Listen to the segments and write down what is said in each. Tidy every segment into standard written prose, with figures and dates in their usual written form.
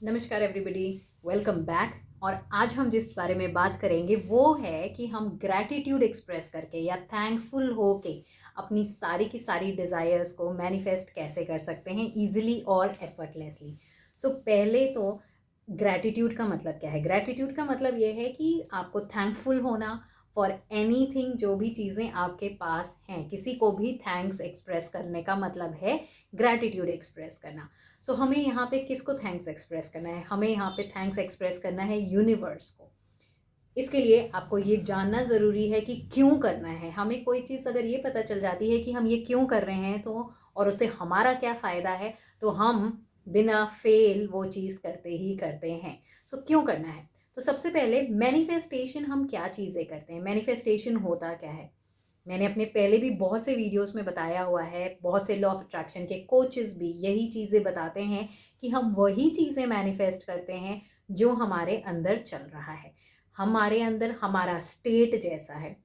नमस्कार everybody, welcome back. और आज हम जिस बारे में बात करेंगे वो है कि हम ग्रैटिट्यूड एक्सप्रेस करके या थैंकफुल हो के अपनी सारी की सारी डिज़ायर्स को मैनिफेस्ट कैसे कर सकते हैं इजीली और एफर्टलेसली। सो पहले तो ग्रैटिट्यूड का मतलब क्या है? ग्रैटिट्यूड का मतलब ये है कि आपको थैंकफुल होना फॉर एनीथिंग, जो भी चीज़ें आपके पास हैं। किसी को भी थैंक्स एक्सप्रेस करने का मतलब है ग्रैटिट्यूड एक्सप्रेस करना। सो हमें यहाँ पे किसको थैंक्स एक्सप्रेस करना है? हमें यहाँ पे थैंक्स एक्सप्रेस करना है यूनिवर्स को। इसके लिए आपको ये जानना ज़रूरी है कि क्यों करना है। हमें कोई चीज़ अगर ये पता चल जाती है कि हम ये क्यों कर रहे हैं तो और उससे हमारा क्या फ़ायदा है, तो हम बिना फेल वो चीज़ करते हैं। सो क्यों करना है? तो सबसे पहले मैनिफेस्टेशन हम क्या चीज़ें करते हैं? मैनिफेस्टेशन होता क्या है? मैंने अपने पहले भी बहुत से वीडियोस में बताया हुआ है, बहुत से लॉ ऑफ अट्रैक्शन के कोचेस भी यही चीज़ें बताते हैं कि हम वही चीज़ें मैनिफेस्ट करते हैं जो हमारे अंदर चल रहा है। हमारे अंदर हमारा स्टेट जैसा है,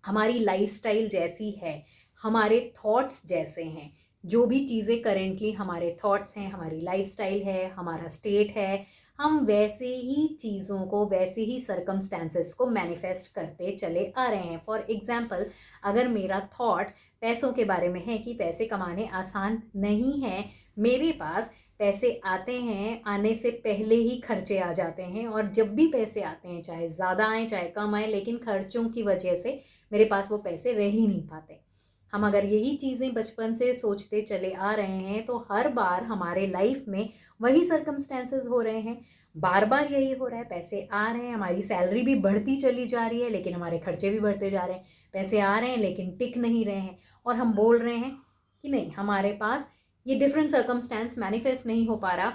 हमारी लाइफस्टाइल जैसी है, हमारे थॉट्स जैसे हैं। जो भी चीज़ें करेंटली हमारे थॉट्स हैं, हमारी लाइफस्टाइल है, हमारा स्टेट है, हम वैसे ही चीज़ों को, वैसे ही सर्कमस्टेंसेस को मैनिफेस्ट करते चले आ रहे हैं। फॉर एग्जांपल, अगर मेरा थॉट पैसों के बारे में है कि पैसे कमाने आसान नहीं है, मेरे पास पैसे आते हैं, आने से पहले ही खर्चे आ जाते हैं, और जब भी पैसे आते हैं, चाहे ज़्यादा आए चाहे कम आए, लेकिन खर्चों की वजह से मेरे पास वो पैसे रह ही नहीं पाते। हम अगर यही चीज़ें बचपन से सोचते चले आ रहे हैं तो हर बार हमारे लाइफ में वही सर्कमस्टेंसेस हो रहे हैं। बार बार यही हो रहा है, पैसे आ रहे हैं, हमारी सैलरी भी बढ़ती चली जा रही है लेकिन हमारे खर्चे भी बढ़ते जा रहे हैं। पैसे आ रहे हैं लेकिन टिक नहीं रहे हैं, और हम बोल रहे हैं कि नहीं, हमारे पास ये डिफरेंट सर्कमस्टेंस मैनिफेस्ट नहीं हो पा रहा,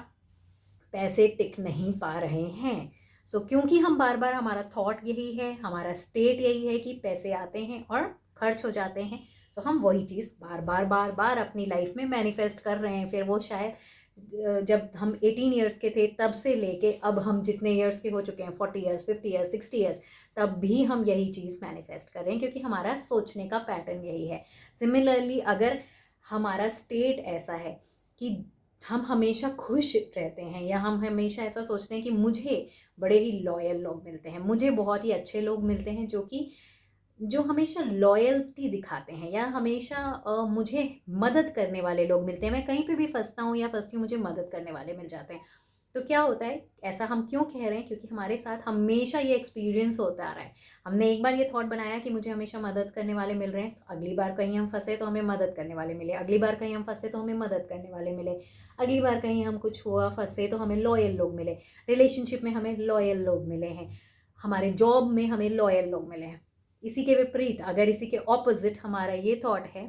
पैसे टिक नहीं पा रहे हैं। क्योंकि हम बार बार, हमारा थॉट यही है, हमारा स्टेट यही है कि पैसे आते हैं और खर्च हो जाते हैं, हम वही चीज़ बार बार बार बार अपनी लाइफ में मैनिफेस्ट कर रहे हैं। फिर वो शायद जब हम 18 ईयर्स के थे तब से लेके अब हम जितने ईयर्स के हो चुके हैं, 40 ईयर्स, 50 ईयर्स, 60 ईयर्स, तब भी हम यही चीज़ मैनिफेस्ट कर रहे हैं, क्योंकि हमारा सोचने का पैटर्न यही है। सिमिलरली, अगर हमारा स्टेट ऐसा है कि हम हमेशा खुश रहते हैं, या हम हमेशा ऐसा सोचते हैं कि मुझे बड़े ही लॉयल लोग मिलते हैं, मुझे बहुत ही अच्छे लोग मिलते हैं जो हमेशा लॉयल्टी दिखाते हैं, या हमेशा मुझे मदद करने वाले लोग मिलते हैं। मैं कहीं पे भी फंसता हूँ या फंसती हूँ, मुझे मदद करने वाले मिल जाते हैं। तो क्या होता है, ऐसा हम क्यों कह रहे हैं? क्योंकि हमारे साथ हमेशा ये एक्सपीरियंस होता आ रहा है। हमने एक बार ये थॉट बनाया कि मुझे हमेशा मदद करने वाले मिल रहे हैं, तो अगली बार कहीं हम फंसे तो हमें मदद करने वाले मिले, अगली बार कहीं हम फंसे तो हमें मदद करने वाले मिले, अगली बार कहीं हम कुछ हुआ फंसे तो हमें लॉयल लोग मिले, रिलेशनशिप में हमें लॉयल लोग मिले हैं, हमारे जॉब में हमें लॉयल लोग मिले हैं। इसी के विपरीत, अगर इसी के ऑपोजिट हमारा ये थॉट है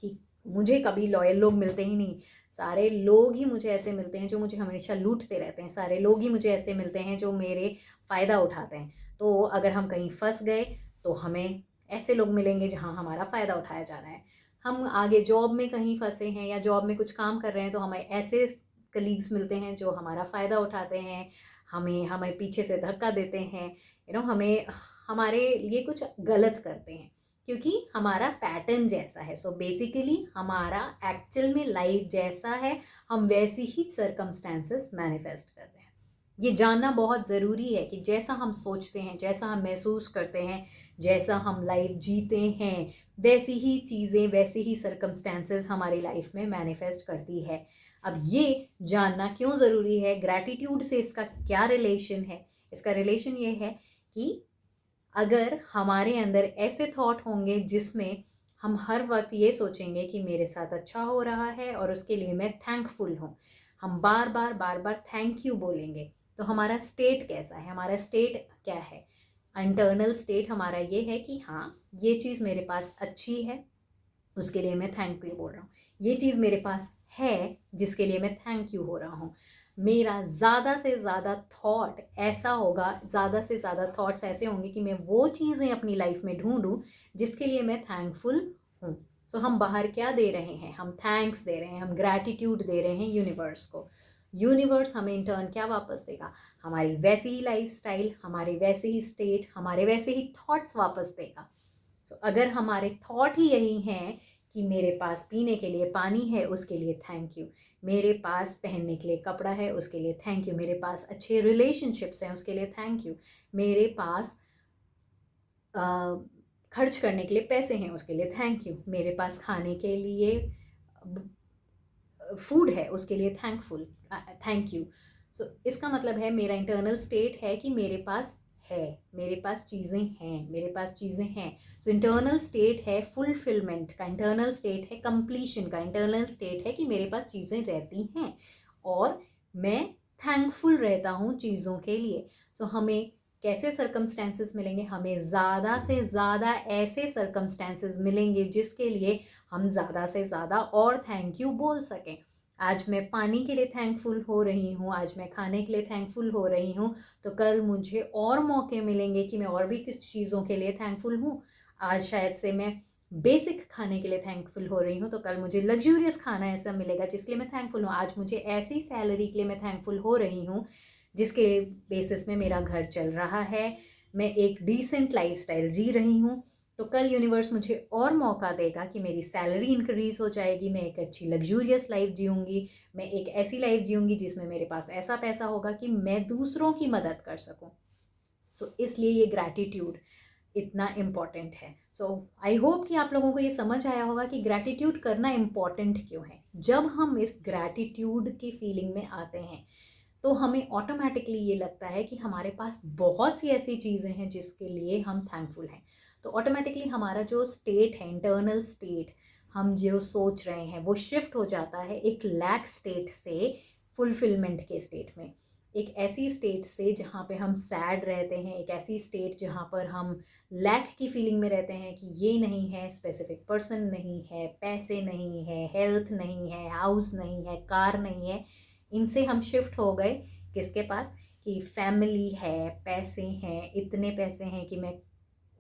कि मुझे कभी लॉयल लोग मिलते ही नहीं, सारे लोग ही मुझे ऐसे मिलते हैं जो मुझे हमेशा लूटते रहते हैं, सारे लोग ही मुझे ऐसे मिलते हैं जो मेरे फ़ायदा उठाते हैं, तो अगर हम कहीं फंस गए तो हमें ऐसे लोग मिलेंगे जहाँ हमारा फ़ायदा उठाया जा रहा है। हम आगे जॉब में कहीं फंसे हैं या जॉब में कुछ काम कर रहे हैं, तो हमें ऐसे कलीग्स मिलते हैं जो हमारा फ़ायदा उठाते हैं, हमें हमें पीछे से धक्का देते हैं, हमें हमारे लिए कुछ गलत करते हैं, क्योंकि हमारा पैटर्न जैसा है। बेसिकली हमारा एक्चुअल में लाइफ जैसा है, हम वैसी ही सर्कमस्टेंसेस मैनिफेस्ट कर रहे हैं। ये जानना बहुत ज़रूरी है कि जैसा हम सोचते हैं, जैसा हम महसूस करते हैं, जैसा हम लाइफ जीते हैं, वैसी ही चीज़ें, वैसे ही सर्कमस्टेंसेस हमारी लाइफ में मैनिफेस्ट करती है। अब ये जानना क्यों ज़रूरी है, ग्रैटिट्यूड से इसका क्या रिलेशन है? इसका रिलेशन ये है कि अगर हमारे अंदर ऐसे थॉट होंगे जिसमें हम हर वक्त ये सोचेंगे कि मेरे साथ अच्छा हो रहा है और उसके लिए मैं थैंकफुल हूँ, हम बार बार बार बार थैंक यू बोलेंगे, तो हमारा स्टेट कैसा है, हमारा स्टेट क्या है? इंटरनल स्टेट हमारा ये है कि हाँ, ये चीज़ मेरे पास अच्छी है, उसके लिए मैं थैंक यू बोल रहा हूँ। ये चीज़ मेरे पास है जिसके लिए मैं थैंक यू हो रहा हूँ। मेरा ज़्यादा से ज़्यादा थॉट ऐसा होगा, ज़्यादा से ज़्यादा थॉट्स ऐसे होंगे कि मैं वो चीज़ें अपनी लाइफ में ढूंढूं जिसके लिए मैं थैंकफुल हूँ। हम बाहर क्या दे रहे हैं? हम थैंक्स दे रहे हैं, हम ग्रैटिट्यूड दे रहे हैं यूनिवर्स को। यूनिवर्स हमें इन टर्न क्या वापस देगा? हमारी वैसी ही लाइफस्टाइल, हमारे वैसे ही स्टेट, हमारे वैसे ही थॉट्स वापस देगा। अगर हमारे थॉट ही यही हैं कि मेरे पास पीने के लिए पानी है, उसके लिए थैंक यू। मेरे पास पहनने के लिए कपड़ा है, उसके लिए थैंक यू। मेरे पास अच्छे रिलेशनशिप्स हैं, उसके लिए थैंक यू। मेरे पास खर्च करने के लिए पैसे हैं, उसके लिए थैंक यू। मेरे पास खाने के लिए फूड है, उसके लिए थैंक यू। सो इसका मतलब है मेरा इंटरनल स्टेट है कि मेरे पास है, मेरे पास चीज़ें हैं, मेरे पास चीज़ें हैं। सो इंटरनल स्टेट है फुलफिलमेंट का, इंटरनल स्टेट है कंप्लीशन का, इंटरनल स्टेट है कि मेरे पास चीज़ें रहती हैं और मैं थैंकफुल रहता हूँ चीज़ों के लिए। सो हमें कैसे सर्कमस्टेंसेस मिलेंगे? हमें ज़्यादा से ज़्यादा ऐसे सर्कमस्टेंसेस मिलेंगे जिसके लिए हम ज़्यादा से ज़्यादा और थैंक यू बोल सकें। आज मैं पानी के लिए थैंकफुल हो रही हूँ, आज मैं खाने के लिए थैंकफुल हो रही हूँ, तो कल मुझे और मौके मिलेंगे कि मैं और भी किस चीज़ों के लिए थैंकफुल हूँ। आज शायद से मैं बेसिक खाने के लिए थैंकफुल हो रही हूँ, तो कल मुझे लग्जूरियस खाना ऐसा मिलेगा जिसके लिए मैं थैंकफुल हूँ। आज मुझे ऐसी सैलरी के लिए मैं थैंकफुल हो रही हूँ जिसके बेसिस में मेरा घर चल रहा है, मैं एक डिसेंट लाइफस्टाइल जी रही हूँ। तो कल यूनिवर्स मुझे और मौका देगा कि मेरी सैलरी इंक्रीज़ हो जाएगी, मैं एक अच्छी लग्जूरियस लाइफ जीऊँगी, मैं एक ऐसी लाइफ जीऊँगी जिसमें मेरे पास ऐसा पैसा होगा कि मैं दूसरों की मदद कर सकूँ। सो इसलिए ये ग्रैटिट्यूड इतना इम्पॉर्टेंट है। सो आई होप कि आप लोगों को ये समझ आया होगा कि ग्रैटिट्यूड करना इम्पॉर्टेंट क्यों है। जब हम इस ग्रैटिट्यूड की फीलिंग में आते हैं तो हमें ऑटोमेटिकली ये लगता है कि हमारे पास बहुत सी ऐसी चीज़ें हैं जिसके लिए हम थैंकफुल हैं। तो ऑटोमेटिकली हमारा जो स्टेट है, इंटरनल स्टेट, हम जो सोच रहे हैं वो शिफ्ट हो जाता है एक लैक स्टेट से फुलफिलमेंट के स्टेट में। एक ऐसी स्टेट से जहाँ पे हम सैड रहते हैं, एक ऐसी स्टेट जहाँ पर हम लैक की फीलिंग में रहते हैं कि ये नहीं है, स्पेसिफिक पर्सन नहीं है, पैसे नहीं है, हेल्थ नहीं है, हाउस नहीं है, कार नहीं है। इनसे हम शिफ्ट हो गए किसके पास कि फैमिली है, पैसे हैं, इतने पैसे हैं कि मैं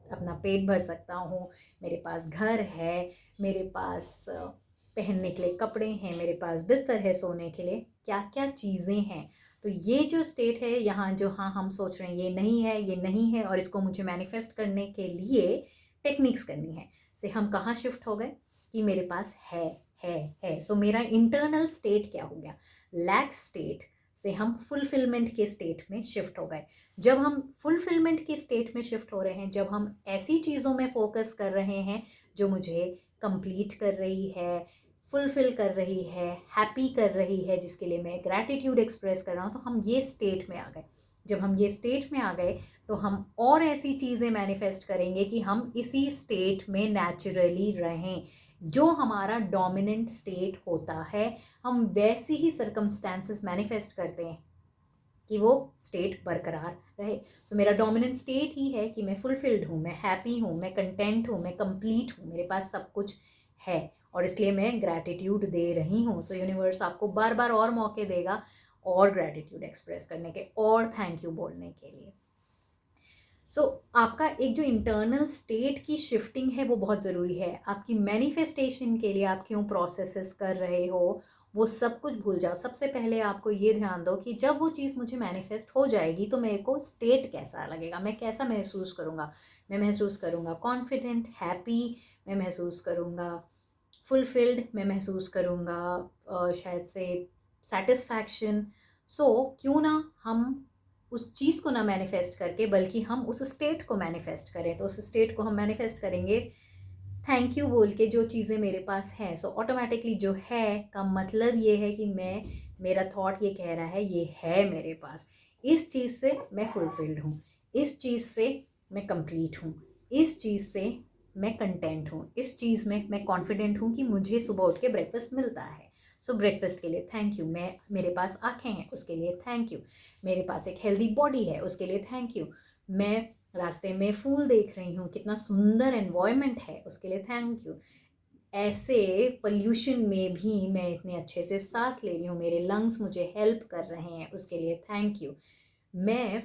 अपना पेट भर सकता हूँ, मेरे पास घर है, मेरे पास पहनने के लिए कपड़े हैं, मेरे पास बिस्तर है सोने के लिए, क्या क्या चीज़ें हैं। तो ये जो स्टेट है यहाँ जो हाँ हम सोच रहे हैं ये नहीं है, ये नहीं है, और इसको मुझे मैनिफेस्ट करने के लिए टेक्निक्स करनी है, से हम कहाँ शिफ्ट हो गए कि मेरे पास है। सो मेरा इंटरनल स्टेट क्या हो गया, लैक स्टेट से हम फुलफिलमेंट के स्टेट में शिफ्ट हो गए। जब हम फुलफिलमेंट के स्टेट में शिफ्ट हो रहे हैं, जब हम ऐसी चीज़ों में फोकस कर रहे हैं जो मुझे कंप्लीट कर रही है, फुलफिल कर रही है, हैप्पी कर रही है, जिसके लिए मैं ग्रैटिट्यूड एक्सप्रेस कर रहा हूँ, तो हम ये स्टेट में आ गए। जब हम ये स्टेट में आ गए तो हम और ऐसी चीज़ें मैनिफेस्ट करेंगे कि हम इसी स्टेट में नेचुरली रहें। जो हमारा डोमिनेंट स्टेट होता है, हम वैसे ही सर्कमस्टेंसेस मैनिफेस्ट करते हैं कि वो स्टेट बरकरार रहे। सो मेरा डोमिनेंट स्टेट ही है कि मैं फुलफिल्ड हूँ, मैं हैप्पी हूँ, मैं कंटेंट हूँ, मैं कंप्लीट हूँ, मेरे पास सब कुछ है, और इसलिए मैं ग्रैटिट्यूड दे रही हूँ। तो यूनिवर्स आपको बार बार और मौके देगा और ग्रैटिट्यूड एक्सप्रेस करने के और थैंक यू बोलने के लिए। सो आपका एक जो इंटरनल स्टेट की शिफ्टिंग है वो बहुत ज़रूरी है। आपकी मैनिफेस्टेशन के लिए आप क्यों प्रोसेसेस कर रहे हो वो सब कुछ भूल जाओ। सबसे पहले आपको ये ध्यान दो कि जब वो चीज़ मुझे मैनिफेस्ट हो जाएगी तो मेरे को स्टेट कैसा लगेगा, मैं कैसा महसूस करूँगा। मैं महसूस करूँगा कॉन्फिडेंट, हैप्पी, मैं महसूस करूँगा फुलफिल्ड, मैं महसूस करूँगा शायद से सेटिस्फैक्शन। सो क्यों ना हम उस चीज़ को ना मैनिफेस्ट करके बल्कि हम उस स्टेट को मैनिफेस्ट करें। तो उस स्टेट को हम मैनिफेस्ट करेंगे थैंक यू बोल के, जो चीज़ें मेरे पास हैं। सो ऑटोमेटिकली जो है का मतलब ये है कि मेरा थॉट ये कह रहा है ये है मेरे पास, इस चीज़ से मैं फुलफिल्ड हूँ, इस चीज़ से मैं कंप्लीट हूँ, इस चीज़ से मैं कंटेंट हूँ, इस चीज़ में मैं कॉन्फिडेंट हूँ कि मुझे सुबह उठ के ब्रेकफास्ट मिलता है। सो ब्रेकफास्ट के लिए थैंक यू। मेरे पास आँखें हैं उसके लिए थैंक यू। मेरे पास एक हेल्दी बॉडी है उसके लिए थैंक यू। मैं रास्ते में फूल देख रही हूँ, कितना सुंदर एनवायरनमेंट है, उसके लिए थैंक यू। ऐसे पोल्यूशन में भी मैं इतने अच्छे से सांस ले रही हूँ, मेरे लंग्स मुझे हेल्प कर रहे हैं, उसके लिए थैंक यू। मैं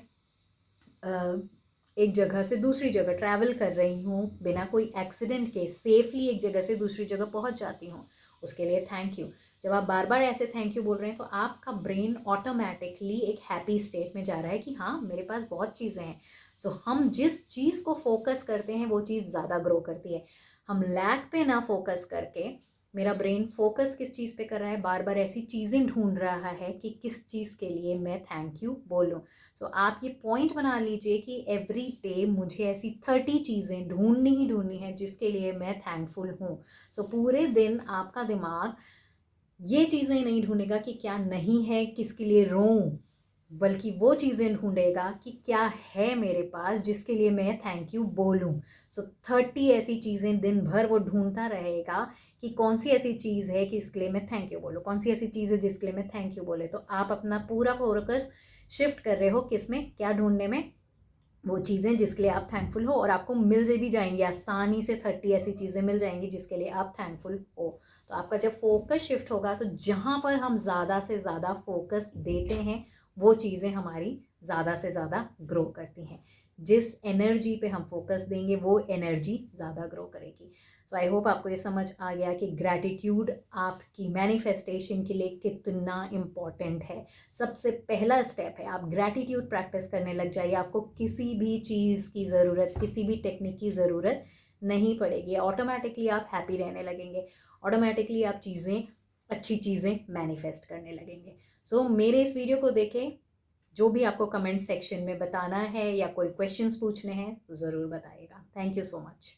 एक जगह से दूसरी जगह ट्रैवल कर रही हूँ बिना कोई एक्सीडेंट के, सेफली एक जगह से दूसरी जगह पहुँच जाती हूँ, उसके लिए थैंक यू। जब आप बार बार ऐसे थैंक यू बोल रहे हैं तो आपका ब्रेन ऑटोमेटिकली एक हैप्पी स्टेट में जा रहा है कि हाँ मेरे पास बहुत चीज़ें हैं। सो हम जिस चीज़ को फोकस करते हैं वो चीज़ ज़्यादा ग्रो करती है। हम लैक पे ना फोकस करके मेरा ब्रेन फोकस किस चीज़ पे कर रहा है, बार बार ऐसी चीज़ें ढूंढ रहा है कि किस चीज़ के लिए मैं थैंक यू बोलूँ। सो आप ये पॉइंट बना लीजिए कि एवरी डे मुझे ऐसी 30 चीज़ें ढूंढनी ही ढूंढनी है जिसके लिए मैं थैंकफुल हूँ। सो पूरे दिन आपका दिमाग ये चीज़ें नहीं ढूंढेगा कि क्या नहीं है, किसके लिए रोऊं, बल्कि वो चीज़ें ढूंढेगा कि क्या है मेरे पास जिसके लिए मैं थैंक यू बोलूं। सो 30 ऐसी चीज़ें दिन भर वो ढूंढता रहेगा कि कौन सी ऐसी चीज़ है कि इसके लिए मैं थैंक यू बोलूं, कौन सी ऐसी चीज़ है जिसके लिए मैं थैंक यू बोले। तो आप अपना पूरा फोकस शिफ्ट कर रहे हो किस में, क्या ढूंढने में, वो चीज़ें जिसके लिए आप थैंकफुल हो, और आपको मिल भी जाएंगी आसानी से। 30 ऐसी चीज़ें मिल जाएंगी जिसके लिए आप थैंकफुल हो। तो आपका जब फोकस शिफ्ट होगा तो जहाँ पर हम ज़्यादा से ज़्यादा फोकस देते हैं वो चीज़ें हमारी ज़्यादा से ज़्यादा ग्रो करती हैं। जिस एनर्जी पे हम फोकस देंगे वो एनर्जी ज़्यादा ग्रो करेगी। सो आई होप आपको ये समझ आ गया कि ग्रैटिट्यूड आपकी मैनिफेस्टेशन के लिए कितना इम्पॉर्टेंट है। सबसे पहला स्टेप है आप ग्रैटिट्यूड प्रैक्टिस करने लग जाइए। आपको किसी भी चीज़ की ज़रूरत, किसी भी टेक्निक की ज़रूरत नहीं पड़ेगी। ऑटोमेटिकली आप हैप्पी रहने लगेंगे, ऑटोमेटिकली आप चीज़ें, अच्छी चीज़ें मैनिफेस्ट करने लगेंगे। सो मेरे इस वीडियो को देखें, जो भी आपको कमेंट सेक्शन में बताना है या कोई क्वेश्चंस पूछने हैं तो ज़रूर बताइएगा। Thank you so much.